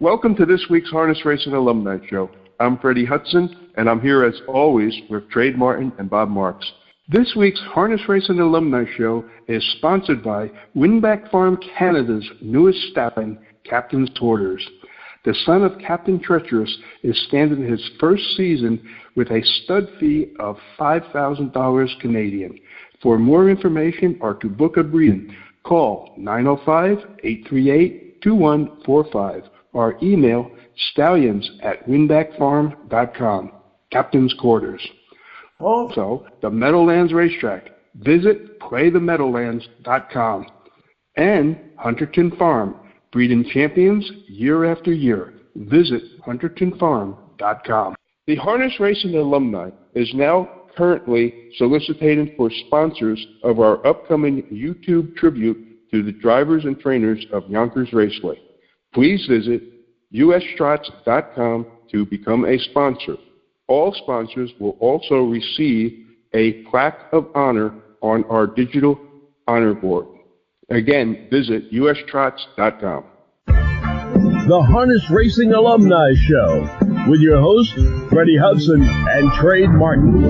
Welcome to this week's Harness Racing Alumni Show. I'm Freddie Hudson, and I'm here as always with Trade Martin and Bob Marks. This week's Harness Racing Alumni Show is sponsored by Winbak Farm Canada's newest staffing, Captain's Quarters. The son of Captain Treacherous is standing his first season with a stud fee of $5,000 Canadian. For more information or to book a breeding, call 905-838-2145 or email stallions@winbakfarm.com. Captain's Quarters. Also, the Meadowlands Racetrack. Visit playthemeadowlands.com. And Hunterton Farm, breeding champions year after year. Visit huntertonfarm.com. The Harness Racing Alumni is now currently soliciting for sponsors of our upcoming YouTube tribute to the drivers and trainers of Yonkers Raceway. Please visit ustrots.com to become a sponsor. All sponsors will also receive a plaque of honor on our digital honor board. Again, visit ustrots.com. The Harness Racing Alumni Show with your hosts, Freddie Hudson and Trade Martin.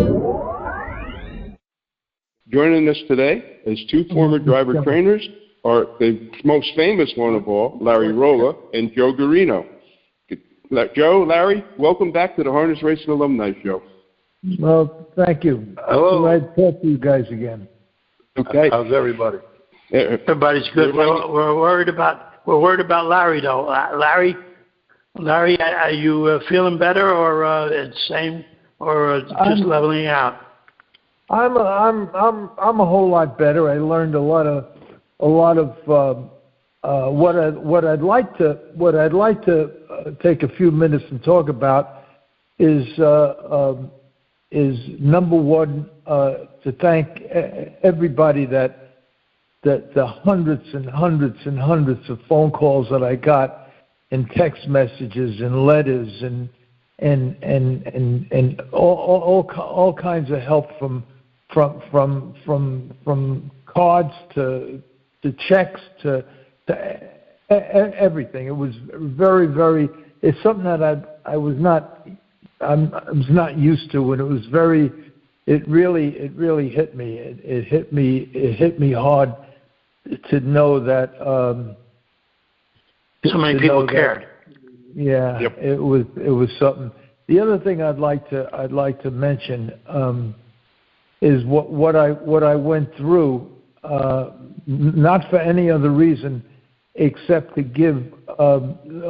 Joining us today is two former driver trainers, are the most famous one of all, Laryy Rolla and Joe Guarino. Joe, Laryy, welcome back to the Harness Racing Alumni Show. Well, thank you. Hello. Glad to talk to you guys again. Okay. How's everybody? Everybody's good. We're worried about Laryy though. Laryy, are you feeling better, or it's same, or just leveling out? I'm a whole lot better. I learned a lot of what I'd like to take a few minutes and talk about is number one, to thank everybody that the hundreds and hundreds and hundreds of phone calls that I got, and text messages and letters and all kinds of help from cards to checks to everything. It was very. It's something that I was not used to, and it was very. It really hit me. It hit me hard to know that so many people cared. Yeah, yep. It was something. The other thing I'd like to mention is what I went through, not for any other reason except to give a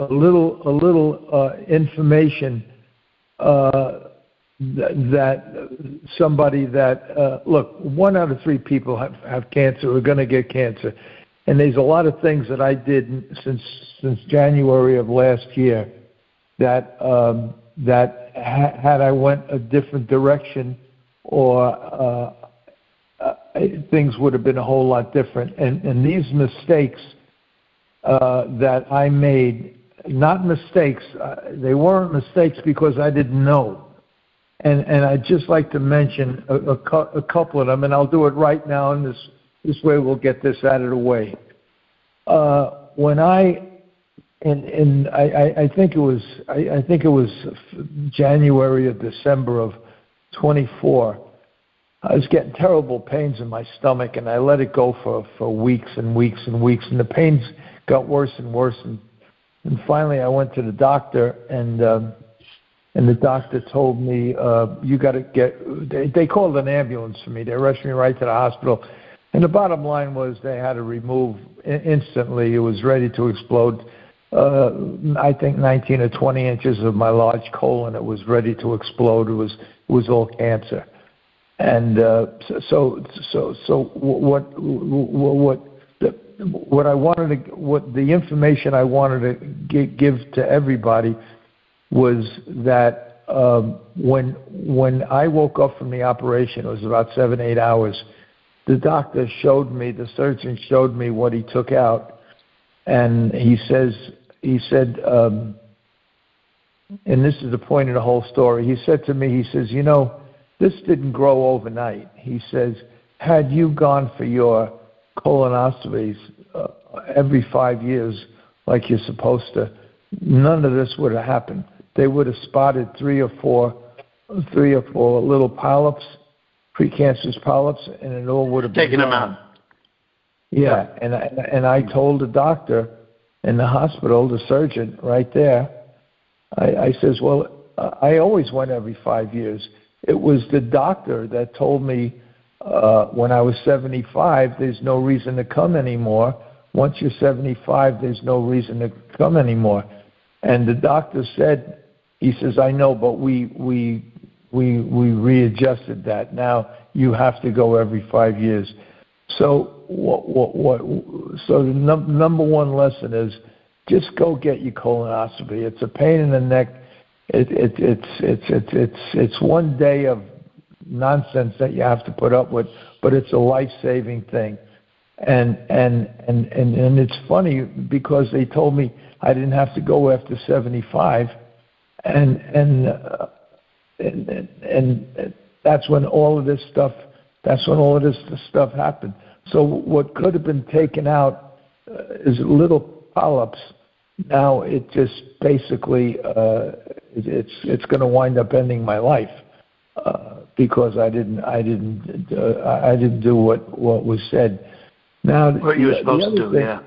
little information that somebody that look, 1 out of 3 people have cancer, are going to get cancer, and there's a lot of things that I did since January of last year that had I went a different direction, or things would have been a whole lot different. And these mistakes that I made, not mistakes, they weren't mistakes because I didn't know. And I'd just like to mention a couple of them, and I'll do it right now, and this way we'll get this out of the way. When I think it was January or December of 24, I was getting terrible pains in my stomach, and I let it go for weeks and weeks and weeks, and the pains got worse and worse, and finally I went to the doctor, and the doctor told me, you got to they called an ambulance for me. They rushed me right to the hospital, and the bottom line was they had to remove instantly. It was ready to explode. I think 19 or 20 inches of my large colon. It was ready to explode. It was all cancer. And so the information I wanted to give to everybody was that when I woke up from the operation, it was about 7-8 hours. The doctor the surgeon showed me what he took out, and he said, and this is the point of the whole story. He said to me, he says, this didn't grow overnight. He says, had you gone for your colonoscopies every 5 years like you're supposed to, none of this would have happened. They would have spotted three or four little polyps, precancerous polyps, and it all would have been taken them out. Yeah, and I told the doctor in the hospital, the surgeon right there, I says, well, I always went every 5 years. It was the doctor that told me when I was 75, there's no reason to come anymore. Once you're 75, there's no reason to come anymore. And the doctor said, he says, I know, but we readjusted that. Now you have to go every 5 years. So so the number one lesson is just go get your colonoscopy. It's a pain in the neck. It's 1 day of nonsense that you have to put up with, but it's a life-saving thing. And it's funny because they told me I didn't have to go after 75, and that's when all of this stuff happened. So what could have been taken out is little polyps. Now it just basically it's going to wind up ending my life because I didn't do what was said. Now what you were supposed to do, yeah.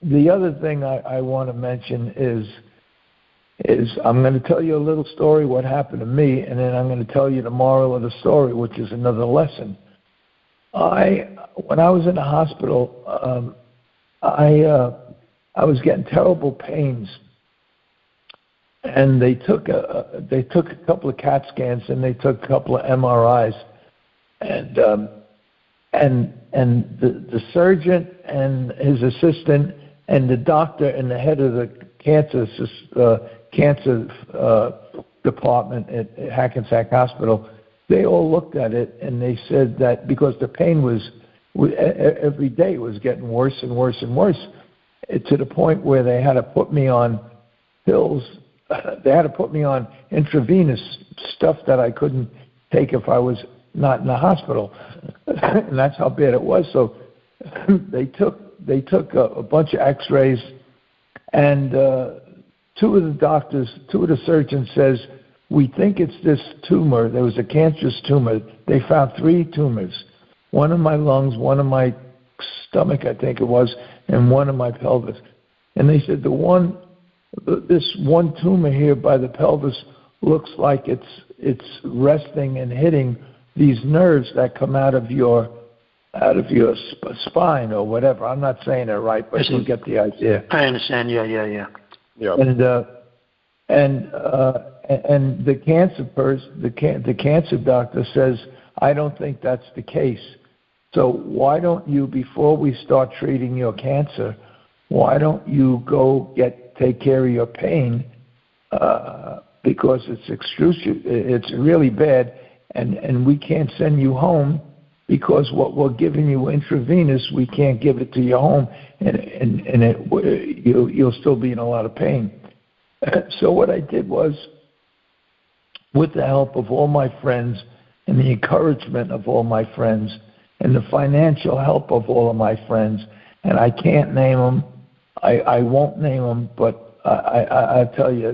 The other thing I want to mention is I'm going to tell you a little story what happened to me, and then I'm going to tell you the moral of the story, which is another lesson. When I was in the hospital, I was getting terrible pains, and they took a couple of CAT scans and they took a couple of MRIs, and the surgeon and his assistant and the doctor and the head of the cancer department at Hackensack Hospital, they all looked at it and they said that because the pain was every day it was getting worse and worse and worse, to the point where they had to put me on pills. They had to put me on intravenous stuff that I couldn't take if I was not in the hospital, and that's how bad it was. So they took a bunch of X-rays, and two of the surgeons says, we think it's this tumor. There was a cancerous tumor. They found 3 tumors, one in my lungs, one in my stomach, I think it was, and one in my pelvis. And they said this one tumor here by the pelvis looks like it's resting and hitting these nerves that come out of your spine or whatever. I'm not saying it right, but you get the idea. I understand. Yeah. And the cancer doctor says, I don't think that's the case. So why don't you, before we start treating your cancer, why don't you go take care of your pain because it's really bad, and we can't send you home because what we're giving you intravenous, we can't give it to you home, and you'll still be in a lot of pain. So what I did was, with the help of all my friends and the encouragement of all my friends and the financial help of all of my friends, and I can't name them, I won't name them, but I tell you,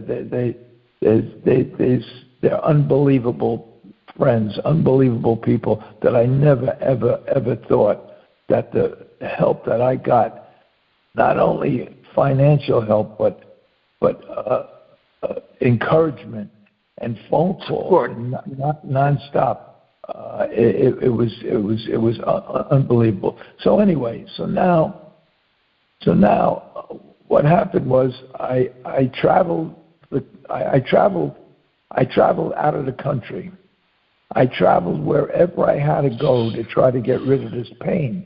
they're unbelievable friends, unbelievable people that I never, ever thought that the help that I got, not only financial help, but encouragement and phone calls, not nonstop. It was unbelievable. So anyway, so now what happened was I traveled out of the country. I traveled wherever I had to go to try to get rid of this pain,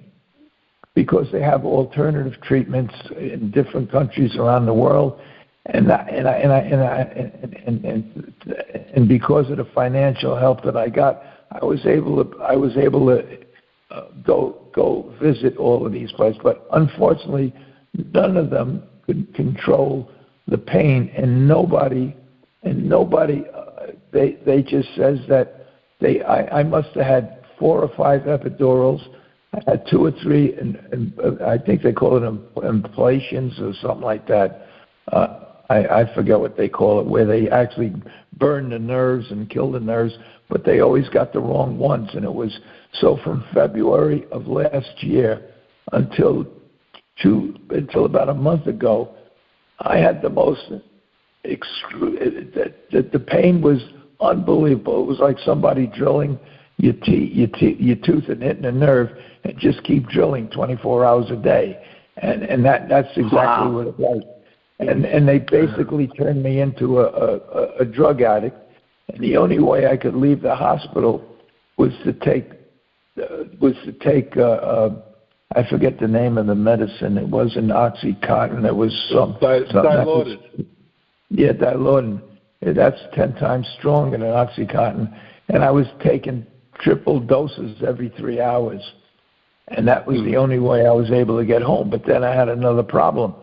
because they have alternative treatments in different countries around the world, and because of the financial help that I got, I was able to go visit all of these places. But unfortunately, none of them could control the pain, and nobody. They just says that I must have had 4 or 5 epidurals. I had 2 or 3, and I think they call it implantations or something like that. I forget what they call it, where they actually burn the nerves and kill the nerves, but they always got the wrong ones. And it was so from February of last year until about a month ago, I had the most the pain was unbelievable. It was like somebody drilling your tooth and hitting a nerve and just keep drilling 24 hours a day. And that's exactly what it was. And they basically turned me into a drug addict. And the only way I could leave the hospital was to take I forget the name of the medicine. It wasn't Oxycontin. It was Dilaudid. Yeah, Dilaudid. That's 10 times stronger than Oxycontin. And I was taking triple doses every 3 hours. And that was the only way I was able to get home. But then I had another problem,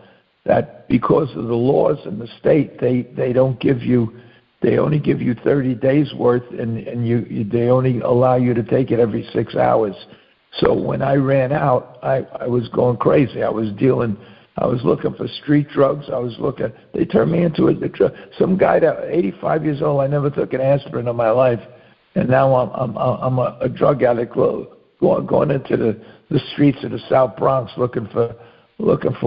that because of the laws in the state, they don't give you, they only give you 30 days worth, and they only allow you to take it every 6 hours. So when I ran out, I was going crazy. I was looking for street drugs. They turned me into some guy that 85 years old. I never took an aspirin in my life, and now I'm a drug addict going into the streets of the South Bronx looking for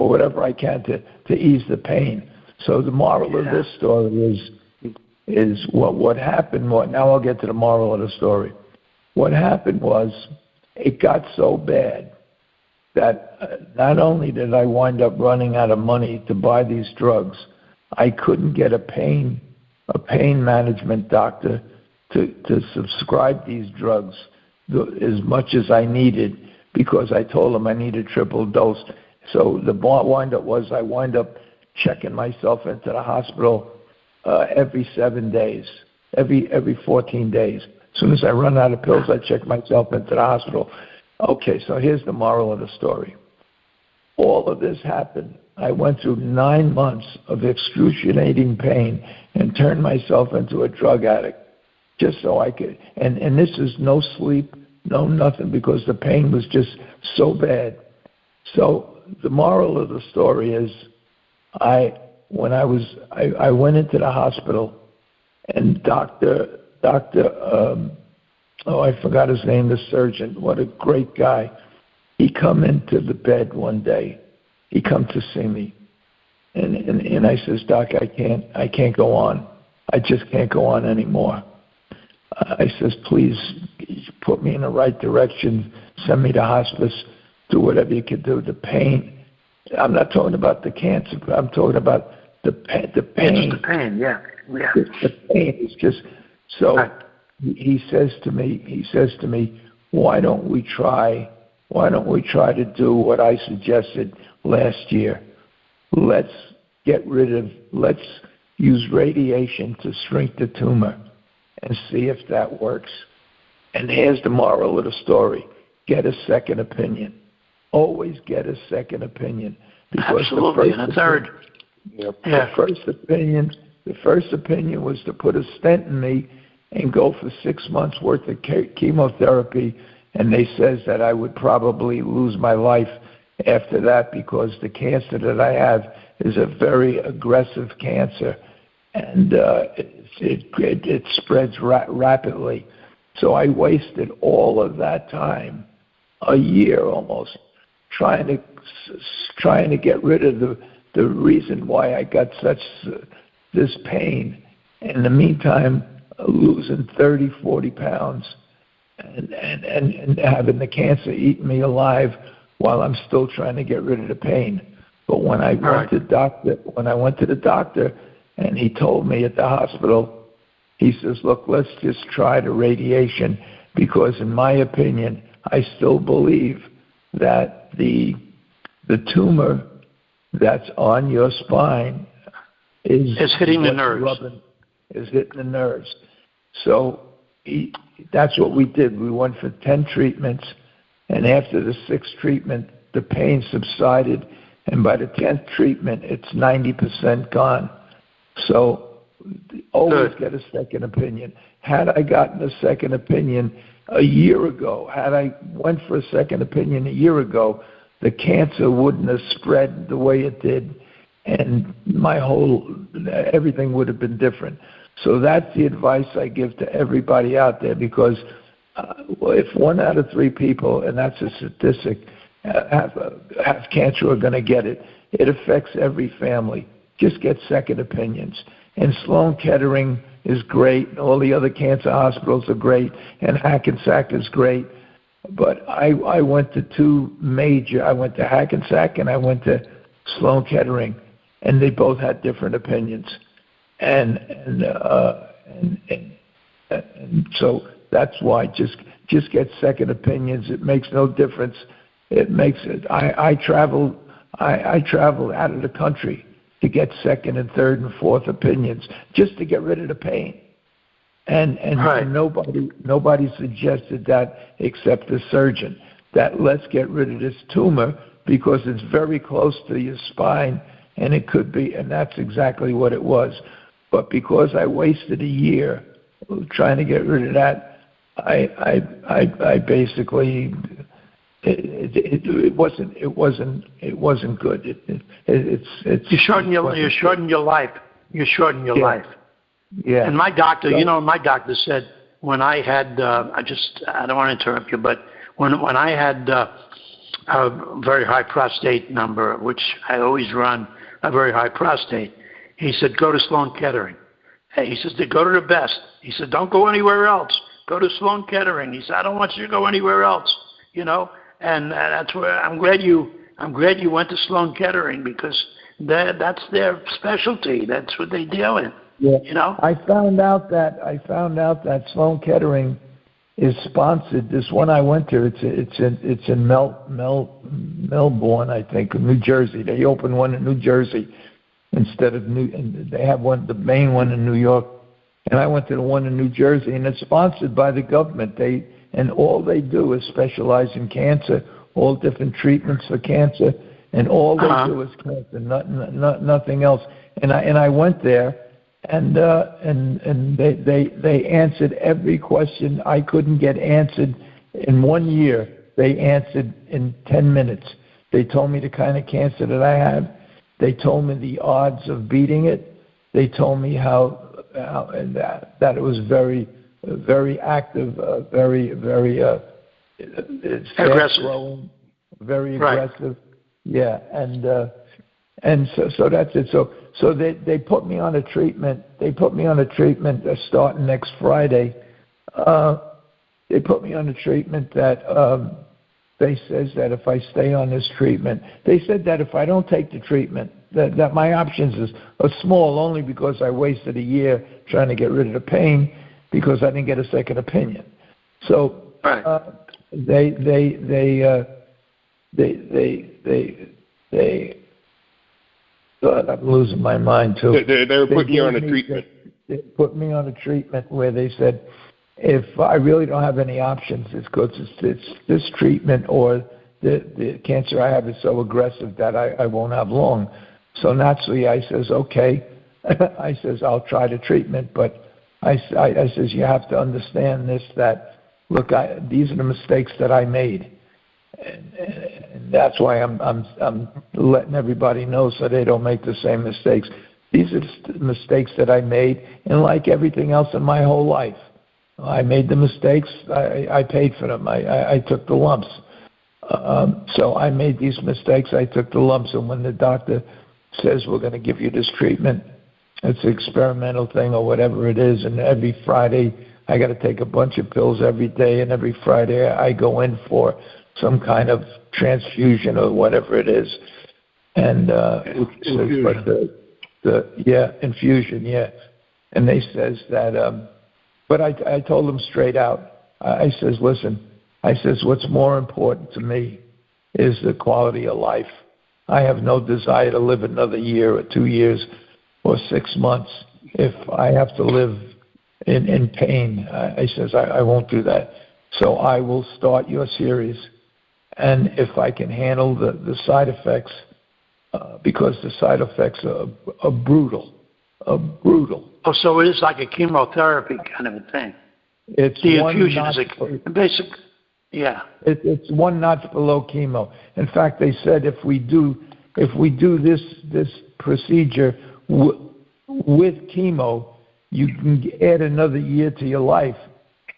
whatever I can to ease the pain. So the moral of this story is what happened. Now I'll get to the moral of the story. What happened was, it got so bad that not only did I wind up running out of money to buy these drugs, I couldn't get a pain management doctor to subscribe these drugs as much as I needed, because I told him I needed triple dose. So the wind-up was I wind up checking myself into the hospital every 7 days, every 14 days. As soon as I run out of pills, I check myself into the hospital. Okay, so here's the moral of the story. All of this happened. I went through 9 months of excruciating pain and turned myself into a drug addict just so I could. And this is no sleep, no nothing, because the pain was just so bad. So the moral of the story is I went into the hospital, and I forgot his name, the surgeon, what a great guy. He come into the bed one day. He come to see me. And I says, Doc, I can't go on. I just can't go on anymore. I says, please put me in the right direction, send me to hospice, do whatever you can do. The pain, I'm not talking about the cancer, but I'm talking about the pain. It's the pain, yeah. The pain is just so. Right. He says to me, why don't we try to do what I suggested last year? Let's use radiation to shrink the tumor and see if that works. And here's the moral of the story. Get a second opinion. Always get a second opinion. Because absolutely, and a third. The first opinion was to put a stent in me and go for 6 months worth of chemotherapy, and they says that I would probably lose my life after that, because the cancer that I have is a very aggressive cancer, and it spreads rapidly. So I wasted all of that time, a year almost, trying to get rid of the reason why I got this pain. In the meantime, losing 30, 40 pounds and having the cancer eating me alive while I'm still trying to get rid of the pain. But when I went to the doctor and he told me at the hospital, he says, look, let's just try the radiation, because in my opinion, I still believe that the tumor that's on your spine is hitting the nerves. Is hitting the nerves. So that's what we did. We went for 10 treatments, and after the 6th treatment, the pain subsided, and by the 10th treatment, it's 90% gone. So always get a second opinion. Had I gotten a second opinion a year ago, had I went for a second opinion a year ago, the cancer wouldn't have spread the way it did, and everything would have been different. So that's the advice I give to everybody out there, because if 1 out of 3 people, and that's a statistic, have cancer, are going to get it, it affects every family. Just get second opinions. And Sloan Kettering is great, and all the other cancer hospitals are great, and Hackensack is great. But I went to 2 major. I went to Hackensack and I went to Sloan Kettering, and they both had different opinions. And so that's why just get second opinions. It makes no difference. It makes it. I traveled out of the country to get second and third and fourth opinions just to get rid of the pain. And right. nobody suggested that except the surgeon, that let's get rid of this tumor because it's very close to your spine, and it could be, and that's exactly what it was. But because I wasted a year trying to get rid of that, I basically it wasn't good. You shorten your life. You shorten your life. Yeah. And my doctor, my doctor said when I had, I don't want to interrupt you, but when I had a very high prostate number, which I always run a very high prostate, he said, go to Sloan Kettering. He says, go to the best. He said, don't go anywhere else. Go to Sloan Kettering. He said, I don't want you to go anywhere else, And that's where I'm glad you went to Sloan Kettering, because that's their specialty. That's what they deal in. Yeah. I found out that Sloan Kettering is sponsored. This one I went to, it's in Melbourne, I think, New Jersey. They opened one in New Jersey instead of they have the main one in New York, and I went to the one in New Jersey, and it's sponsored by the government. And all they do is specialize in cancer, all different treatments for cancer, and all they do is cancer, nothing else. And I went there, and they answered every question I couldn't get answered in 1 year. They answered in 10 minutes. They told me the kind of cancer that I had. They told me the odds of beating it. They told me how that it was very, very active, very aggressive, growing, very aggressive. Yeah, and so that's it. So they put me on a treatment. They put me on a treatment starting next Friday. They put me on a treatment that they says that if I stay on this treatment, they said that if I don't take the treatment, that my options are small, only because I wasted a year trying to get rid of the pain because I didn't get a second opinion. So they God, I'm losing my mind too. They were putting you on a treatment. They put me on a treatment where they said, if I really don't have any options, it's because it's this treatment, or the cancer I have is so aggressive that I won't have long. So naturally, I says, okay. I says, I'll try the treatment, but I says, you have to understand this, that, look, these are the mistakes that I made. And that's why I'm letting everybody know so they don't make the same mistakes. These are the mistakes that I made, and like everything else in my whole life, I made the mistakes. I paid for them. I took the lumps. So I made these mistakes. I took the lumps, and when the doctor says we're going to give you this treatment, it's an experimental thing or whatever it is, and every Friday I got to take a bunch of pills every day, and every Friday I go in for some kind of transfusion or whatever it is, and infusion, yeah. And they says that, but I told them straight out. I says, listen, I says, what's more important to me is the quality of life. I have no desire to live another year or 2 years or 6 months. If I have to live in pain, I says, I won't do that. So I will start your series. And if I can handle the side effects, because the side effects are brutal. Oh, so it is like a chemotherapy kind of a thing. It's the infusion is a basic, yeah. It's one notch below chemo. In fact, they said if we do if we do this procedure with chemo, you can add another year to your life.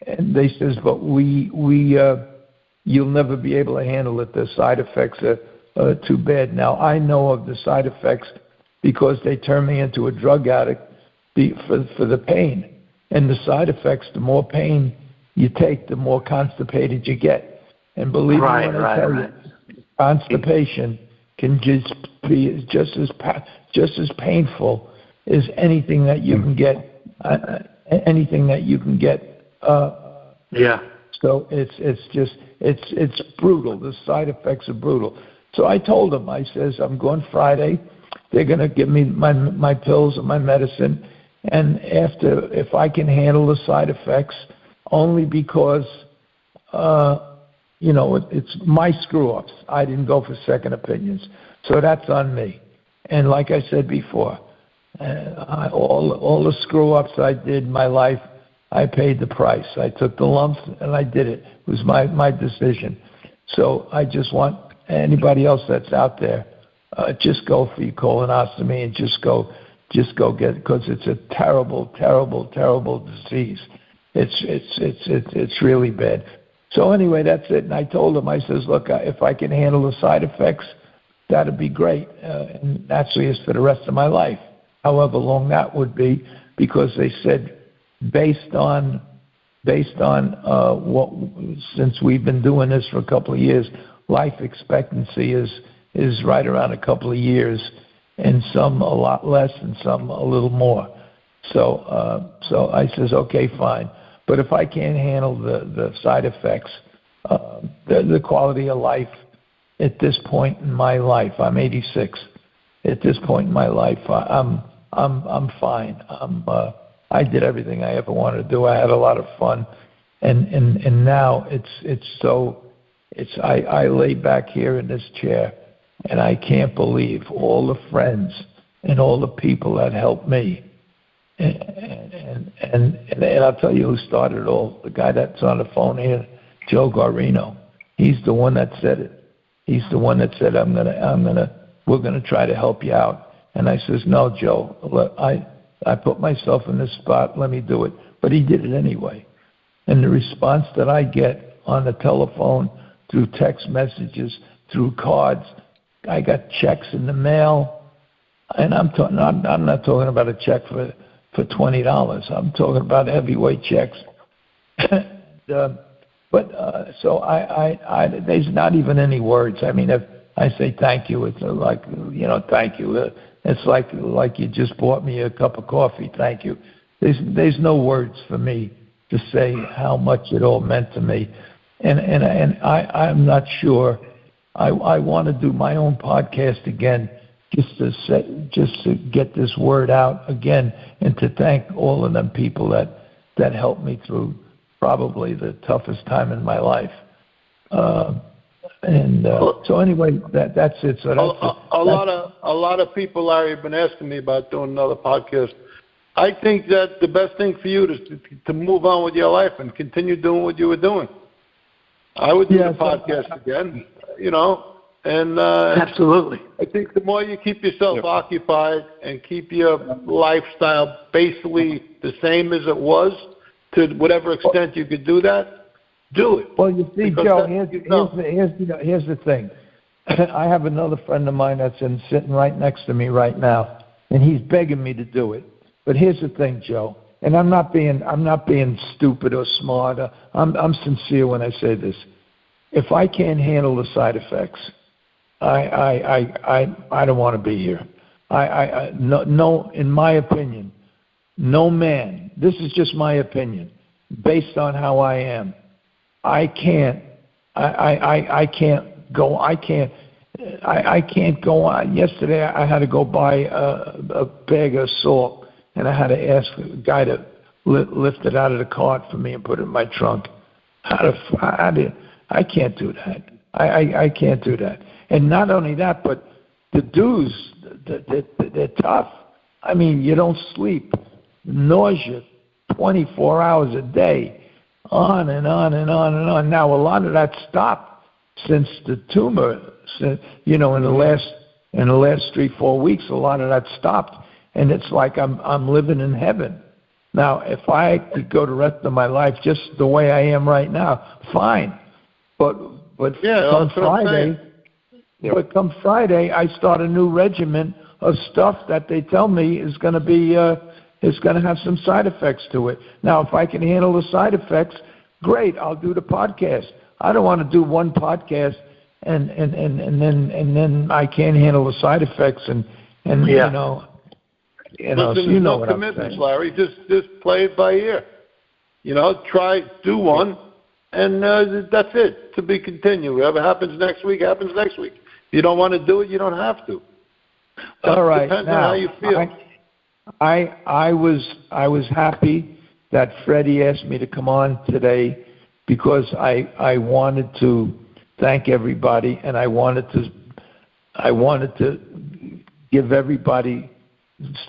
And they says, but you'll never be able to handle it. The side effects are too bad. Now, I know of the side effects because they turned me into a drug addict for the pain. And the side effects, the more pain you take, the more constipated you get. And believe me when I tell you, constipation can just be just as painful as anything that you can get. Yeah. So it's brutal. The side effects are brutal. So I told them, I says, I'm going Friday. They're going to give me my pills and my medicine. And if I can handle the side effects, only because, it's my screw-ups. I didn't go for second opinions. So that's on me. And like I said before, all the screw-ups I did in my life, I paid the price. I took the lumps, and I did it. It was my decision. So I just want anybody else that's out there, just go for your colonoscopy and just go get it, because it's a terrible, terrible, terrible disease. It's really bad. So anyway, that's it. And I told him, I says, look, if I can handle the side effects, that'd be great. And naturally, it's for the rest of my life. However long that would be, because they said based on what, since we've been doing this for a couple of years, life expectancy is right around a couple of years, and some a lot less and some a little more. So I says, okay, fine. But if I can't handle the side effects, the quality of life at this point in my life, I'm 86. At this point in my life, I'm fine. I did everything I ever wanted to do. I had a lot of fun, and now I lay back here in this chair, and I can't believe all the friends and all the people that helped me. And I'll tell you who started it all. The guy that's on the phone here, Joe Guarino. He's the one that said it. He's the one that said, we're gonna try to help you out. And I says, no, Joe, I put myself in this spot. Let me do it. But he did it anyway. And the response that I get on the telephone, through text messages, through cards, I got checks in the mail, and I'm not talking about a check for $20. I'm talking about heavyweight checks. So there's not even any words. I mean, if I say thank you, it's like, thank you. It's like you just bought me a cup of coffee. Thank you. There's no words for me to say how much it all meant to me. And I'm not sure. I want to do my own podcast again, just to get this word out again, and to thank all of them people that helped me through probably the toughest time in my life. So anyway, that's it. So a lot of people, Laryy, have been asking me about doing another podcast. I think that the best thing for you is to move on with your life and continue doing what you were doing. I would do the podcast again, and absolutely. I think the more you keep yourself occupied and keep your lifestyle basically the same as it was, to whatever extent you could do that, do it. Well, you see, Joe, here's the thing. I have another friend of mine that's sitting right next to me right now, and he's begging me to do it. But here's the thing, Joe, and I'm not being stupid or smart. I'm sincere when I say this. If I can't handle the side effects, I don't want to be here. No, in my opinion, no man. This is just my opinion, based on how I am. I can't go on. Yesterday I had to go buy a bag of salt, and I had to ask a guy to lift it out of the cart for me and put it in my trunk. I can't do that. I can't do that. And not only that, but the dues, they're tough. I mean, you don't sleep, nausea, 24 hours a day, on and on and on and on. Now, a lot of that stopped since the tumor, in the last in the last 3-4 weeks, a lot of that stopped, and it's like I'm living in heaven. Now, if I could go the rest of my life just the way I am right now, fine. But come Friday, I start a new regimen of stuff that they tell me is going to be is going to have some side effects to it. Now, if I can handle the side effects, great. I'll do the podcast. I don't want to do one podcast and then I can't handle the side effects and Listen, so you know no what commitments, I'm saying. Laryy. Just play it by ear. Do one, and that's it. To be continued. Whatever happens next week, happens next week. If you don't want to do it, you don't have to. All right. Depends now, on how you feel. I was happy that Freddie asked me to come on today because I wanted to thank everybody, and I wanted to give everybody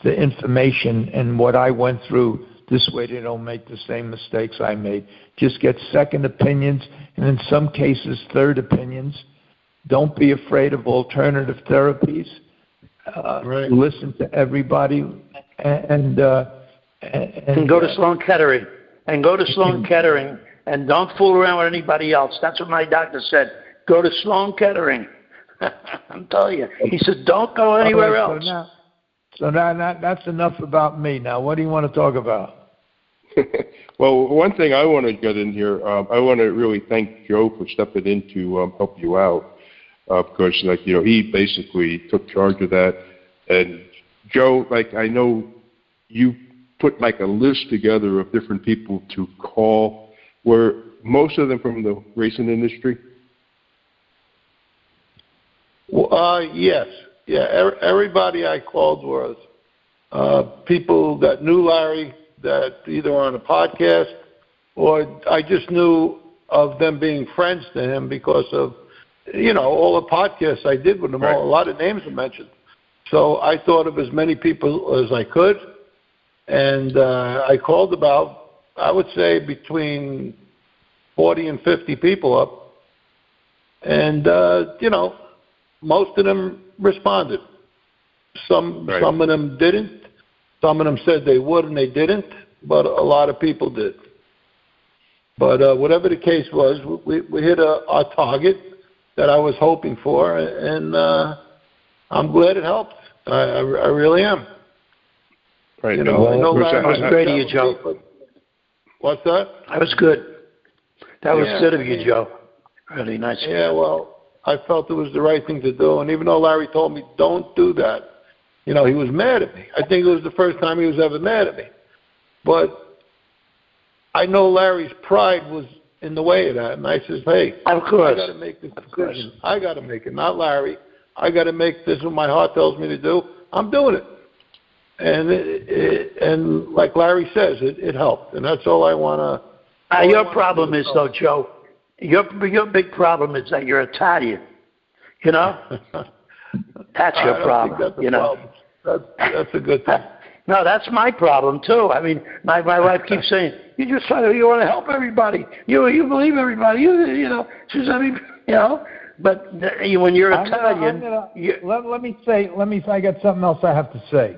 the information and what I went through. This way they don't make the same mistakes I made. Just get second opinions, and in some cases, third opinions. Don't be afraid of alternative therapies. Listen to everybody, and go to Sloan Kettering. And go to Sloan Kettering, and don't fool around with anybody else. That's what my doctor said. Go to Sloan Kettering. I'm telling you. He said, don't go anywhere else. So now that's enough about me. Now, what do you want to talk about? Well, one thing I want to get in here, I want to really thank Joe for stepping in to help you out. Because, he basically took charge of that. And, Joe, I know you put, a list together of different people to call. Were most of them from the racing industry? Yes. Yeah, everybody I called was people that knew Laryy, that either on a podcast or I just knew of them being friends to him because of all the podcasts I did with them. Right. A lot of names were mentioned. So I thought of as many people as I could, and I called about, I would say, between 40 and 50 people up. And, most of them responded. Some of them didn't. Some of them said they would and they didn't, but a lot of people did. But whatever the case was, we hit our target that I was hoping for, and I'm glad it helped. I really am. Right. That was great of you, Joe. What's that? That was good. That was good of you, Joe. Really nice. Yeah, well, I felt it was the right thing to do, and even though Laryy told me, don't do that, he was mad at me. I think it was the first time he was ever mad at me. But I know Larry's pride was in the way of that, and I says, hey, of course. I got to make this decision. I got to make it, not Laryy. I got to make this what my heart tells me to do. I'm doing it. And like Laryy says, it helped, and that's all I want to. Your problem is, though, Joe, your big problem is that you're Italian. That's your problem. Problem. That's a good thing. No, that's my problem too. I mean, my wife keeps saying, you want to help everybody. You believe everybody. She's But when you're Italian, let me say, I got something else I have to say,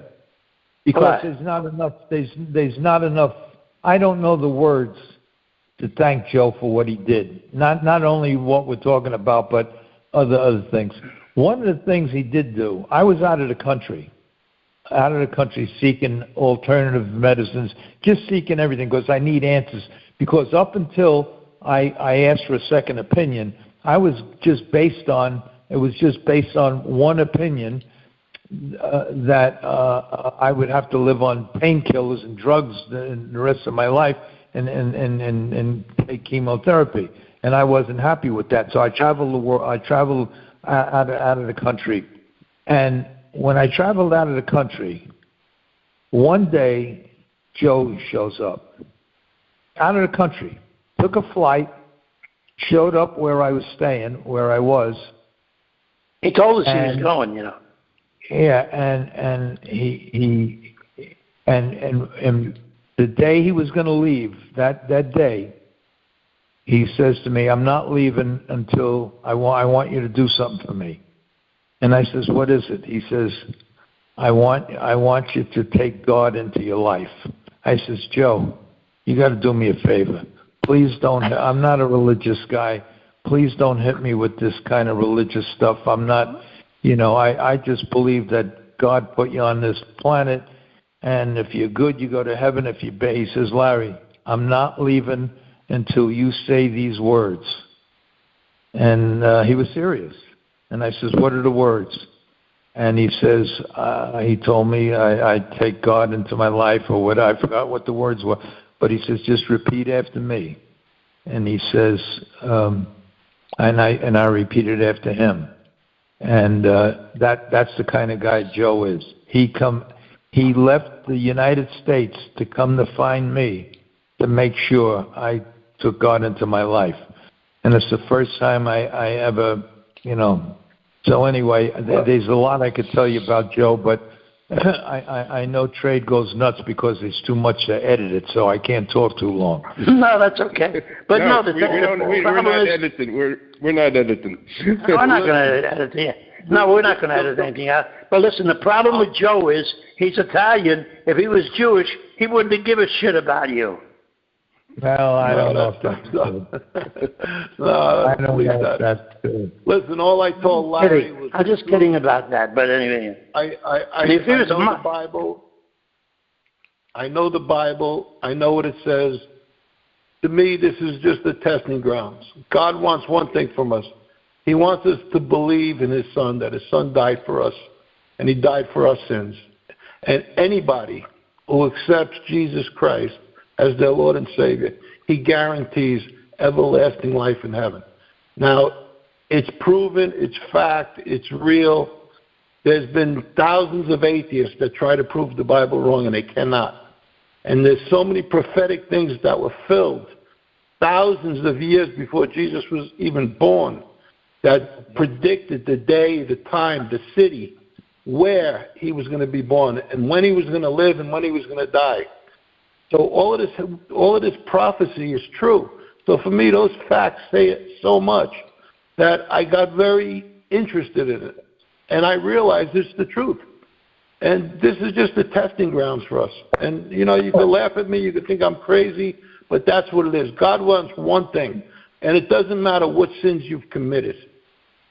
because there's not enough. There's not enough. I don't know the words to thank Joe for what he did. Not only what we're talking about, but other things. One of the things he did do, I was out of the country seeking alternative medicines, just seeking everything because I need answers. Because up until I asked for a second opinion, it was just based on one opinion that I would have to live on painkillers and drugs the rest of my life and take chemotherapy. And I wasn't happy with that. So I traveled the world. I traveled out of the country. And when I traveled out of the country, one day Joe shows up. Out of the country. Took a flight. Showed up where I was staying, where I was. He told us he was going, Yeah, and he the day he was going to leave, that day, he says to me, "I'm not leaving until I want you to do something for me." And I says, what is it? He says, I want you to take God into your life. I says, Joe, you got to do me a favor. Please don't. I'm not a religious guy. Please don't hit me with this kind of religious stuff. I'm not, I just believe that God put you on this planet, and if you're good, you go to heaven. If you're bad, he says, Laryy, I'm not leaving until you say these words. And he was serious. And I says, what are the words? And he says, he told me I take God into my life or what. I forgot what the words were. But he says, just repeat after me. And he says, and I repeated after him. And that's the kind of guy Joe is. He left the United States to come to find me to make sure I took God into my life. And it's the first time I ever, So anyway, there's a lot I could tell you about Joe, but I know Trade goes nuts because there's too much to edit it, so I can't talk too long. No, that's okay. But we're not editing. We're not editing. We're not going to edit it. No, we're not going to edit anything out. But listen, the problem with Joe is he's Italian. If he was Jewish, he wouldn't give a shit about you. Well, I don't know if that's true. I don't believe that's true. Listen, all I told Laryy was... I'm just kidding about that, but anyway. I know the Bible. I know the Bible. I know what it says. To me, this is just the testing grounds. God wants one thing from us. He wants us to believe in his Son, that his Son died for us, and he died for our sins. And anybody who accepts Jesus Christ as their Lord and Savior, he guarantees everlasting life in heaven. Now, it's proven, it's fact, it's real. There's been thousands of atheists that try to prove the Bible wrong, and they cannot. And there's so many prophetic things that were filled thousands of years before Jesus was even born that predicted the day, the time, the city, where he was going to be born, and when he was going to live and when he was going to die. So all of this prophecy is true. So for me, those facts say it so much that I got very interested in it. And I realized it's the truth. And this is just the testing grounds for us. And, you can laugh at me, you can think I'm crazy, but that's what it is. God wants one thing, and it doesn't matter what sins you've committed. If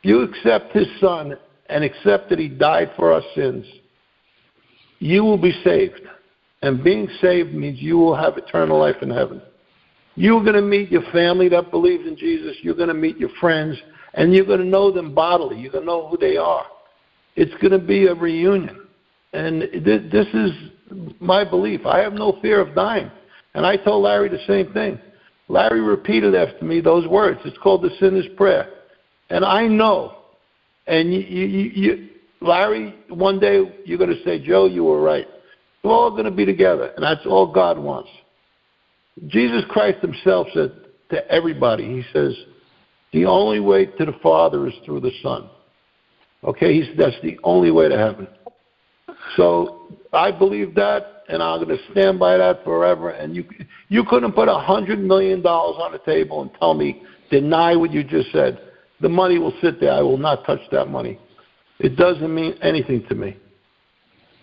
you accept his Son and accept that he died for our sins, you will be saved. And being saved means you will have eternal life in heaven. You're going to meet your family that believes in Jesus. You're going to meet your friends, and you're going to know them bodily. You're going to know who they are. It's going to be a reunion. And this is my belief. I have no fear of dying. And I told Laryy the same thing. Laryy repeated after me those words. It's called the sinner's prayer. And I know. And Laryy, one day you're going to say, Joe, you were right. We're all going to be together, and that's all God wants. Jesus Christ himself said to everybody, he says, the only way to the Father is through the Son. Okay, that's the only way to heaven. So I believe that, and I'm going to stand by that forever. And you couldn't put $100 million on the table and tell me, deny what you just said. The money will sit there. I will not touch that money. It doesn't mean anything to me.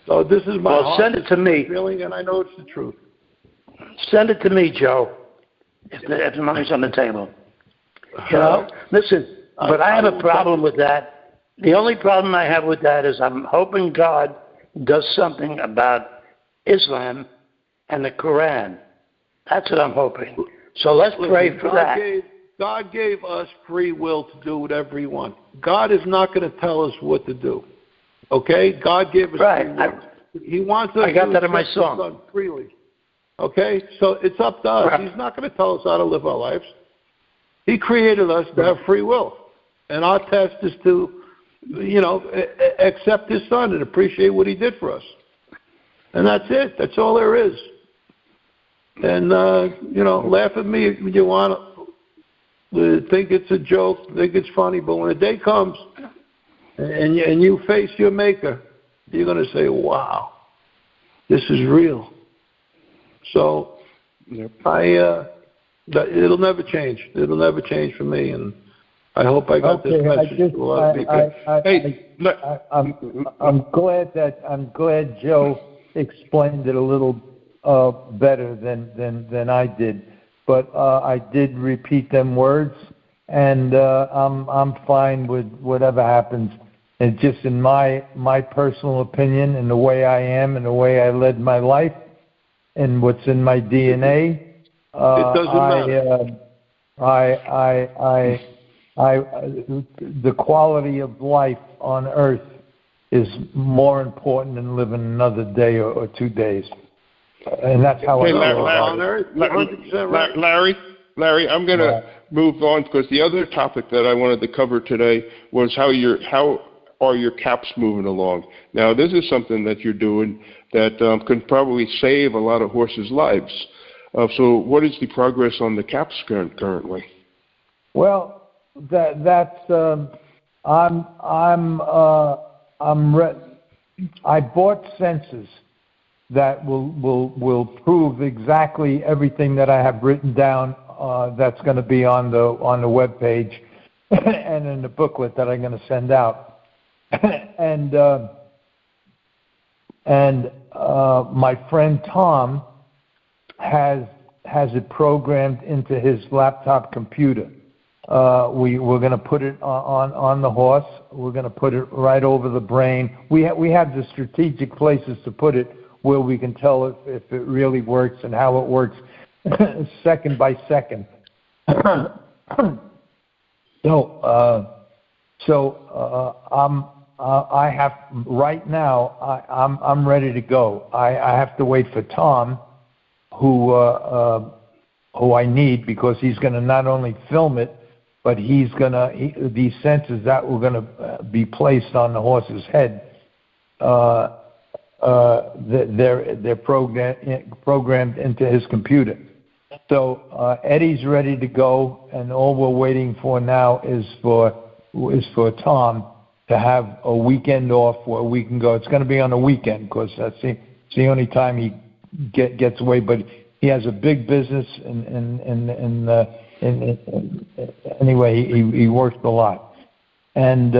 So this is my send it to me. Feeling, and I know it's the truth. Send it to me, Joe, if the money's on the table. Listen, but I have a problem with that. The only problem I have with that is I'm hoping God does something about Islam and the Quran. That's what I'm hoping. So let's pray for that. God gave us free will to do whatever he wants. God is not going to tell us what to do. Okay? God gave us free will. He wants us to that in my song. Freely. Okay? So it's up to us. Right. He's not going to tell us how to live our lives. He created us to have free will. And our test is to, accept his Son and appreciate what he did for us. And that's it. That's all there is. And, laugh at me if you want to think it's a joke, think it's funny, but when the day comes and you face your Maker, you're going to say, wow, this is real. So it'll never change. It'll never change for me. And I hope I got this message to a lot of people. I'm glad Joe explained it a little better than I did, but I did repeat them words, and I'm fine with whatever happens. And just in my personal opinion, and the way I am, and the way I led my life, and what's in my DNA, it doesn't matter. The quality of life on Earth is more important than living another day or 2 days, and that's how I feel on Earth. 100% right. Laryy, I'm going to move on because the other topic that I wanted to cover today was how are your caps moving along. Now, this is something that you're doing that can probably save a lot of horses' lives. So, what is the progress on the caps currently? Well, I bought sensors that will prove exactly everything that I have written down. That's going to be on the web page and in the booklet that I'm going to send out. And my friend Tom has it programmed into his laptop computer. We're going to put it on the horse. We're going to put it right over the brain. We have the strategic places to put it where we can tell if it really works and how it works second by second. I have right now. I'm ready to go. I have to wait for Tom, who I need, because he's going to not only film it, but these sensors that were going to be placed on the horse's head, they're programmed into his computer. So Eddie's ready to go, and all we're waiting for now is for Tom to have a weekend off where we can go. It's going to be on a weekend because that's the only time he gets away. But he has a big business, and anyway, he works a lot. And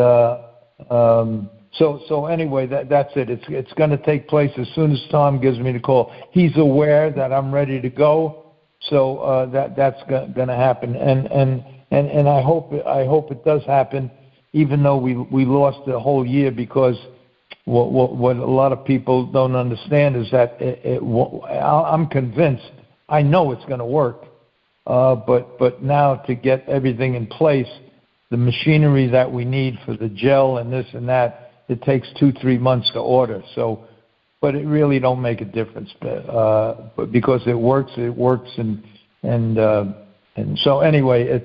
so anyway, that's it. It's going to take place as soon as Tom gives me the call. He's aware that I'm ready to go, so that's going to happen. And I hope it does happen, even though we lost the whole year, because what a lot of people don't understand is that I'm convinced. I know it's going to work, but now to get everything in place, the machinery that we need for the gel and this and that, it takes 2-3 months to order. So, but it really don't make a difference. But because it works, and so anyway,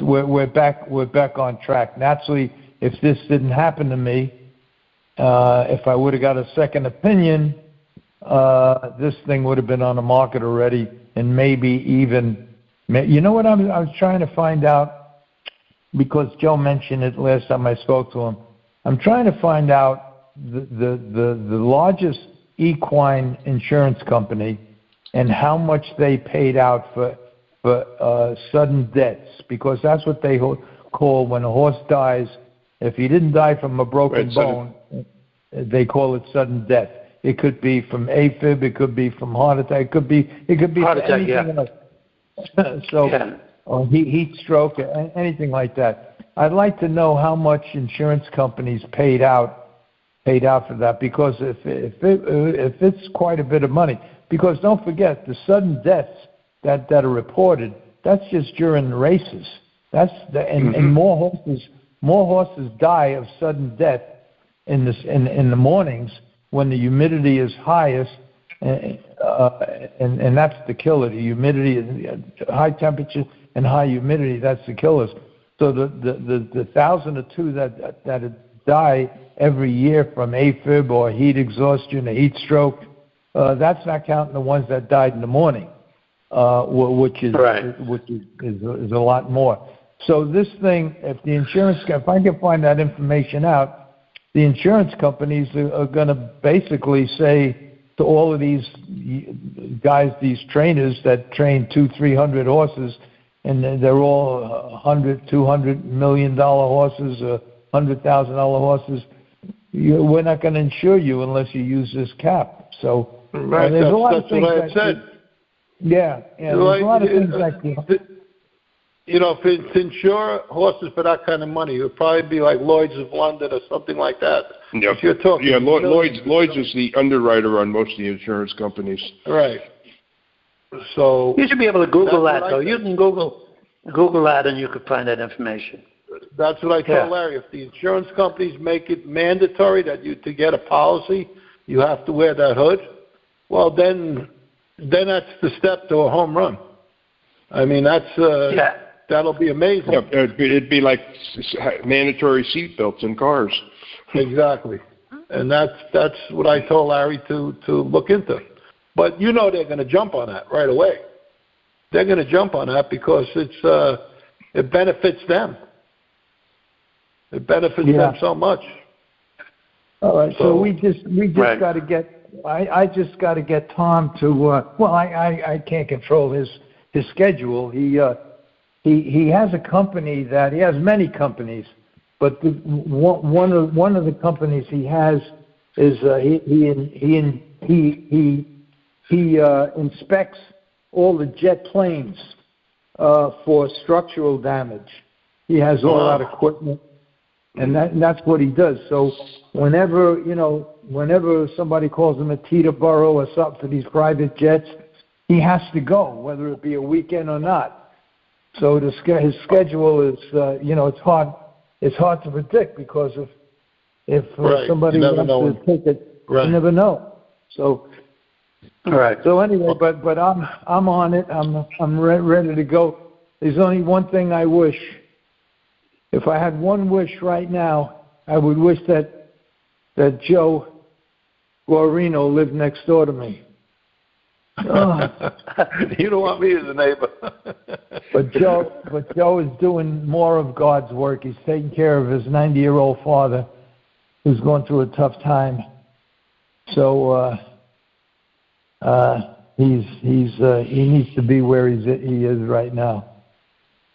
we're back on track. Naturally, if this didn't happen to me, if I would have got a second opinion, this thing would have been on the market already, and maybe even, you know what I was trying to find out, because Joe mentioned it last time I spoke to him. I'm trying to find out the largest equine insurance company and how much they paid out for sudden deaths, because that's what they call when a horse dies. If he didn't die from a broken bone, they call it sudden death. It could be from AFib, it could be from heart attack, it could be heart attack, anything else. So, or heat stroke, anything like that. I'd like to know how much insurance companies paid out for that, because if it's quite a bit of money, because don't forget the sudden deaths that are reported, that's just during the races. And more horses die of sudden death in the mornings when the humidity is highest, and that's the killer. The humidity, high temperature and high humidity, that's the killers. So the 1,000 or 2 that die every year from AFib or heat exhaustion or heat stroke, that's not counting the ones that died in the morning, which is a lot more. So this thing, if I can find that information out, the insurance companies are going to basically say to all of these guys, these trainers that train 200-300 horses, and they're all $100, $200 million horses, $100,000 horses. We're not going to insure you unless you use this cap. So right, there's a lot of that's things what I had said. Yeah, there's a lot of things if it's insure horses for that kind of money, it would probably be like Lloyd's of London or something like that. Yeah, you're talking Lloyd's is the underwriter on most of the insurance companies. Right. So you should be able to Google that, though. You can Google that, and you could find that information. That's what I told Laryy. If the insurance companies make it mandatory that to get a policy, you have to wear that hood, well, then that's the step to a home run. I mean, that'll be amazing. Yeah, it'd be like mandatory seatbelts in cars. Exactly. And that's what I told Laryy to look into. But they're going to jump on that right away. They're going to jump on that because it benefits them. It benefits them so much. All right. So we just got to get. I just got to get Tom to. I can't control his schedule. He has a company that he has many companies, but one of the companies he has is he inspects all the jet planes for structural damage. He has all that equipment, and that's what he does. So whenever somebody calls him a Teterboro or something for these private jets, he has to go, whether it be a weekend or not. So his schedule is, it's hard to predict because if somebody wants to take it, you never know. So, all right. So anyway, but I'm on it. I'm ready to go. There's only one thing I wish. If I had one wish right now, I would wish that Joe Guarino lived next door to me. Oh. You don't want me as a neighbor. But Joe is doing more of God's work. He's taking care of his 90-year-old father, who's going through a tough time. So he needs to be where he is right now.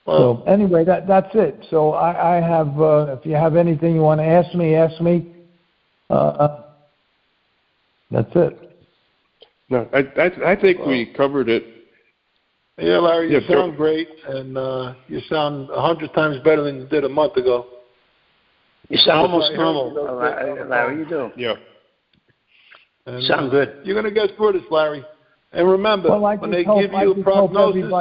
Well, so anyway, that's it. So I have. If you have anything you want to ask me. That's it. No, I think we covered it. Yeah, Laryy, you sound great, and you sound 100 times better than you did a month ago. You sound almost normal, Laryy. You do. Yeah. And, sound good. You're going to get through this, Laryy. And remember, when they give you a prognosis.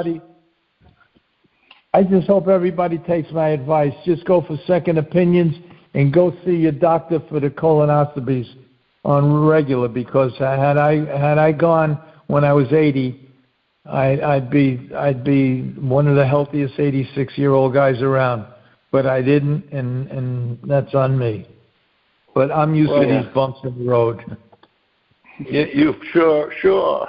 I just hope everybody takes my advice. Just go for second opinions and go see your doctor for the colonoscopies on regular, because had I gone when I was 80, I'd be one of the healthiest 86-year-old guys around. But I didn't, and that's on me. But I'm used to these bumps in the road. Yeah, you sure.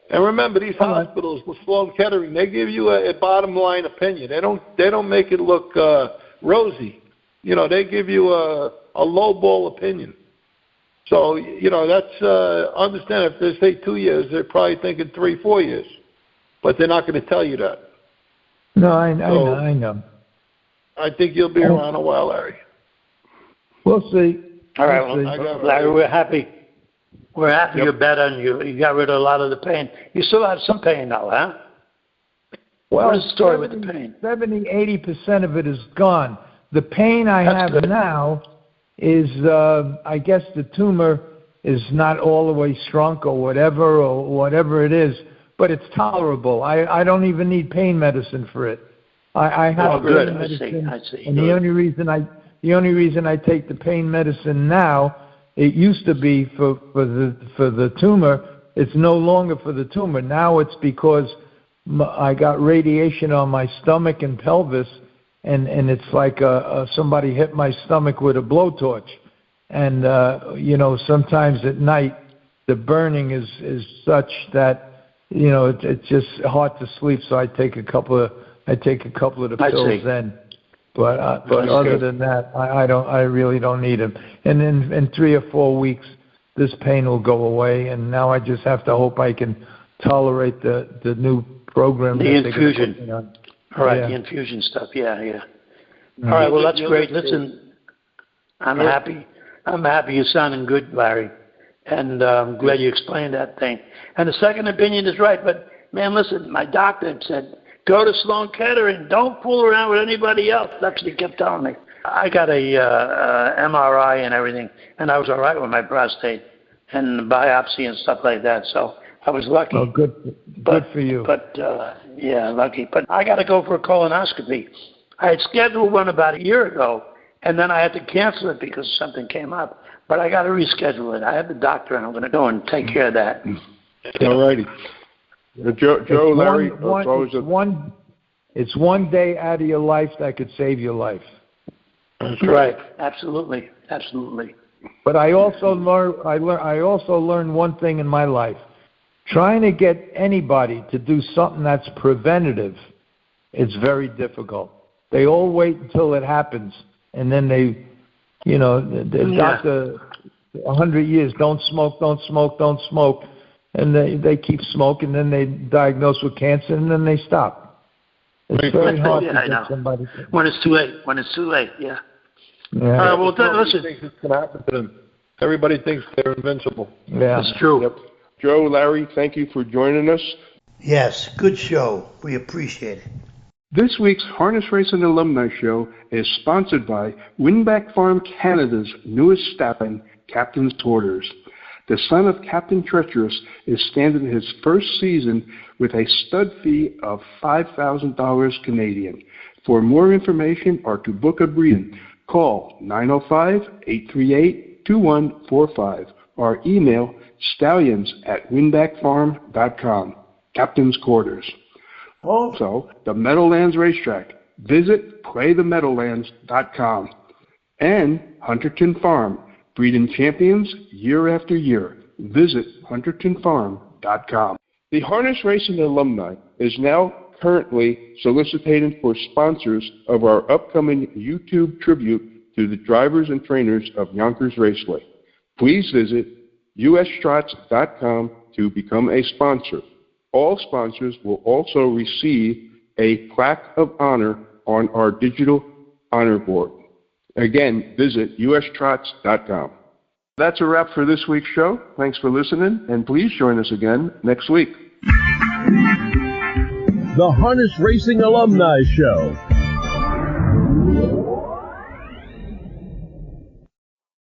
And remember, these hospitals with Sloan Kettering, they give you a bottom line opinion. They don't make it look rosy. They give you a lowball opinion. So that's understand. If they say 2 years, they're probably thinking 3-4 years, but they're not going to tell you that. No, I know. I think you'll be around a while, Laryy. We'll see. All right, Laryy, we're happy. We're happy you're better and you got rid of a lot of the pain. You still have some pain now, huh? Well, what is the story with the pain? 80% of it is gone. The pain I have now is, I guess the tumor is not all the way shrunk or whatever it is, but it's tolerable. I don't even need pain medicine for it. I have pain medicine. I see. And the only reason I take the pain medicine now, it used to be for the tumor. It's no longer for the tumor. Now it's because I got radiation on my stomach and pelvis, and it's like somebody hit my stomach with a blowtorch. And, sometimes at night the burning is such that, it's just hard to sleep. So I take a couple of the pills then. But other than that, I really don't need them. And then in 3 or 4 weeks, this pain will go away. And now I just have to hope I can tolerate the new program. The infusion. All right, Yeah. the infusion stuff. Yeah, yeah. All right, well, that's great. Listen, I'm happy. I'm happy you're sounding good, Larry. And I'm glad you explained that thing. And the second opinion is right. But, man, listen, my doctor said, go to Sloan Kettering. Don't fool around with anybody else. That's what he kept telling me. I got a MRI and everything, and I was all right with my prostate and biopsy and stuff like that. So I was lucky. Oh, good for you. But, yeah, lucky. But I got to go for a colonoscopy. I had scheduled one about a year ago, and then I had to cancel it because something came up. But I got to reschedule it. I have the doctor, and I'm going to go and take care of that. All righty. Joe, Larry, it's one day out of your life that could save your life. That's right. Absolutely. Absolutely. But I also learned one thing in my life. Trying to get anybody to do something that's preventative, it's very difficult. They all wait until it happens, and then the doctor, 100 years, don't smoke, don't smoke, don't smoke, and they keep smoking, then they diagnose with cancer, and then they stop. It's very hard to get somebody to... When it's too late. Yeah. Yeah. Well, listen. Thinks it's going to happen to them. Everybody thinks they're invincible. Yeah. That's true. Yep. Joe, Larry, thank you for joining us. Yes, good show. We appreciate it. This week's Harness Racing Alumni Show is sponsored by Winbak Farm Canada's newest staffing, Captain's Quarters. The son of Captain Treacherous is standing his first season with a stud fee of $5,000 Canadian. For more information or to book a breeding, call 905-838-2145 or email stallions@winbakfarm.com. Captain's Quarters. Also, the Meadowlands Racetrack. Visit playthemeadowlands.com. And Hunterton Farm, breeding champions year after year. Visit huntertonfarm.com. The Harness Racing Alumni is now currently soliciting for sponsors of our upcoming YouTube tribute to the drivers and trainers of Yonkers Raceway. Please visit ustrots.com to become a sponsor. All sponsors will also receive a plaque of honor on our digital honor board. Again, visit ustrots.com. That's a wrap for this week's show. Thanks for listening, and please join us again next week. The Harness Racing Alumni Show